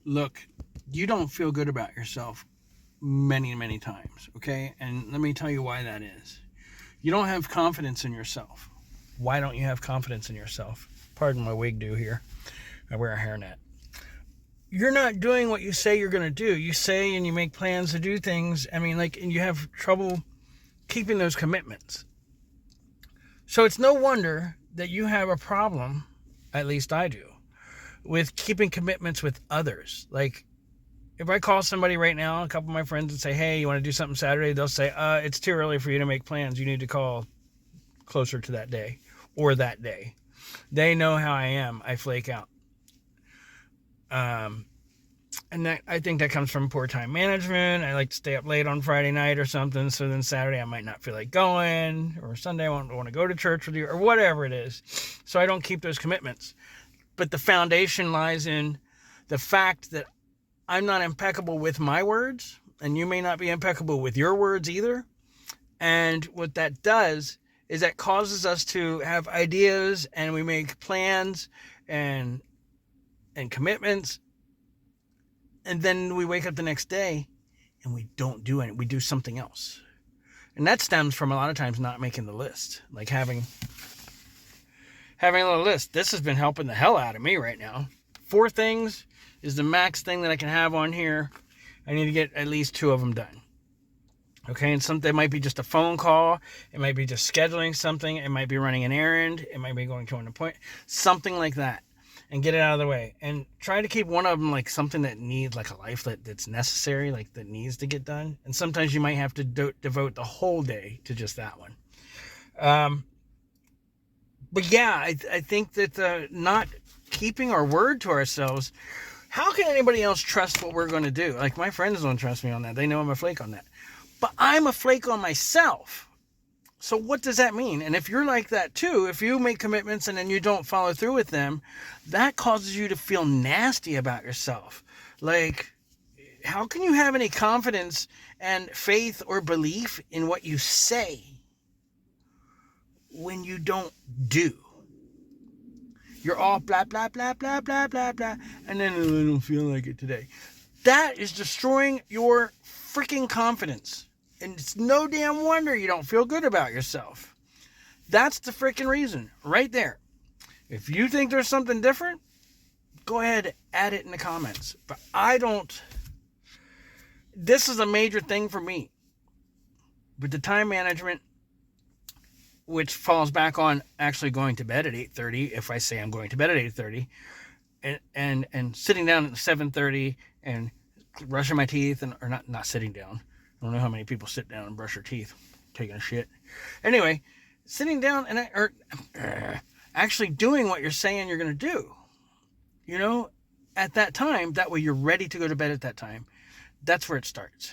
Look, you don't feel good about yourself many, many times, okay? And let me tell you why that is. You don't have confidence in yourself. Why don't you have confidence in yourself? Pardon my wig do here. I wear a hairnet. You're not doing what you say you're going to do. You say and you make plans to do things. I mean, like, and you have trouble keeping those commitments. So it's no wonder that you have a problem, at least I do, with keeping commitments with others. Like, if I call somebody right now, a couple of my friends, and say, hey, you want to do something Saturday? They'll say, it's too early for you to make plans. You need to call closer to that day or that day. They know how I am. I flake out. And that, I think that comes from poor time management. I like to stay up late on Friday night or something, so then Saturday I might not feel like going, or Sunday I won't want to go to church with you, or whatever it is. So I don't keep those commitments. But the foundation lies in the fact that I'm not impeccable with my words, and you may not be impeccable with your words either. And what that does is that causes us to have ideas, and we make plans and commitments, and then we wake up the next day and we don't do it. We do something else. And that stems from a lot of times not making the list. Like having a little list. This has been helping the hell out of me right now. 4 things is the max thing that I can have on here. I need to get at least 2 of them done. Okay, and something might be just a phone call. It might be just scheduling something. It might be running an errand. It might be going to an appointment. Something like that. And get it out of the way. And try to keep one of them like something that needs, like a life that's necessary, like that needs to get done. And sometimes you might have to devote the whole day to just that one. But yeah, I think that not keeping our word to ourselves, how can anybody else trust what we're going to do? Like, my friends don't trust me on that. They know I'm a flake on that. But I'm a flake on myself. So what does that mean? And if you're like that too, if you make commitments and then you don't follow through with them, that causes you to feel nasty about yourself. Like, how can you have any confidence and faith or belief in what you say when you don't do? You're all blah, blah, blah, blah, blah, blah, blah, and then I don't feel like it today. That is destroying your freaking confidence. And it's no damn wonder you don't feel good about yourself. That's the freaking reason, right there. If you think there's something different, go ahead, add it in the comments. But I don't. This is a major thing for me. With the time management, which falls back on actually going to bed at 8:30, if I say I'm going to bed at 8:30, and sitting down at 7:30 and brushing my teeth, or not sitting down. I don't know how many people sit down and brush their teeth, taking a shit. Anyway, sitting down or actually doing what you're saying you're going to do, at that time. That way you're ready to go to bed at that time. That's where it starts.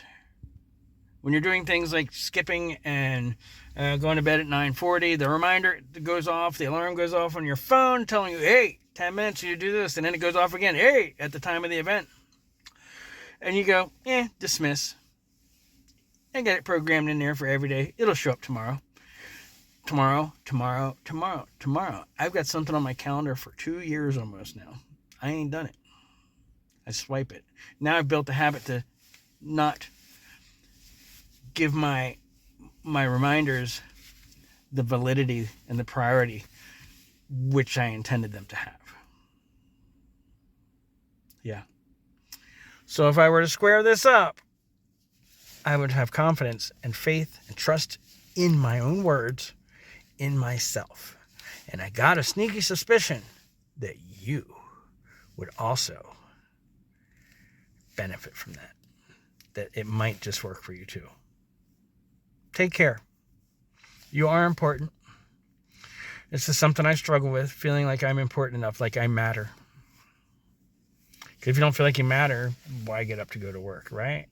When you're doing things like skipping and going to bed at 9:40, the reminder goes off, the alarm goes off on your phone telling you, hey, 10 minutes you do this, and then it goes off again, hey, at the time of the event. And you go, dismiss. I got it programmed in there for every day. It'll show up tomorrow. Tomorrow. I've got something on my calendar for 2 years almost now. I ain't done it. I swipe it. Now I've built a habit to not give my reminders the validity and the priority which I intended them to have. Yeah. So if I were to square this up, I would have confidence and faith and trust in my own words, in myself. And I got a sneaky suspicion that you would also benefit from that. That it might just work for you too. Take care. You are important. This is something I struggle with, feeling like I'm important enough, like I matter. Because if you don't feel like you matter, why get up to go to work, right?